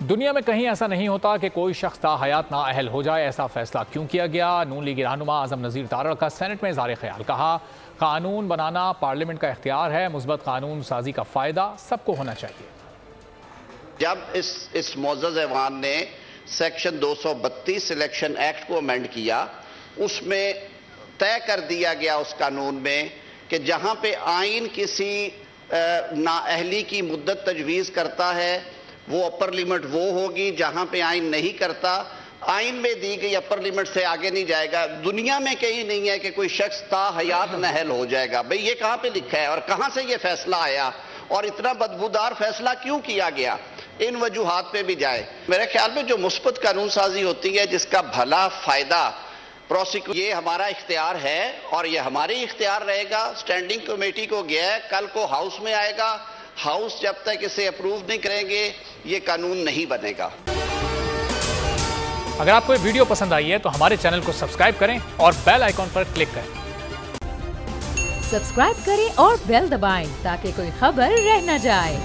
دنیا میں کہیں ایسا نہیں ہوتا کہ کوئی شخص تا حیات نااہل ہو جائے۔ ایسا فیصلہ کیوں کیا گیا؟ نون لیگی رہنما اعظم نذیر تارڑ کا سینٹ میں اظہار خیال۔ کہا قانون بنانا پارلیمنٹ کا اختیار ہے، مثبت قانون سازی کا فائدہ سب کو ہونا چاہیے۔ جب اس معزز ایوان نے سیکشن 232 الیکشن ایکٹ کو امینڈ کیا، اس میں طے کر دیا گیا اس قانون میں کہ جہاں پہ آئین کسی نااہلی کی مدت تجویز کرتا ہے وہ اپر لیمٹ وہ ہوگی، جہاں پہ آئین نہیں کرتا آئین میں دی گئی اپر لیمٹ سے آگے نہیں جائے گا۔ دنیا میں کہیں نہیں ہے کہ کوئی شخص تا حیات نااہل ہو جائے گا۔ بھئی یہ کہاں پہ لکھا ہے اور کہاں سے یہ فیصلہ آیا اور اتنا بدبودار فیصلہ کیوں کیا گیا؟ ان وجوہات پہ بھی جائے۔ میرے خیال میں جو مثبت قانون سازی ہوتی ہے جس کا بھلا فائدہ یہ ہمارا اختیار ہے اور یہ ہماری اختیار رہے گا۔ سٹینڈنگ کمیٹی کو گیا ہے، کل کو ہاؤس میں آئے گا، ہاؤس جب تک اسے اپروو نہیں کریں گے یہ قانون نہیں بنے گا۔ اگر آپ کو یہ ویڈیو پسند آئی ہے تو ہمارے چینل کو سبسکرائب کریں اور بیل آئیکن پر کلک کریں۔ سبسکرائب کریں اور بیل دبائیں تاکہ کوئی خبر رہ نہ جائے۔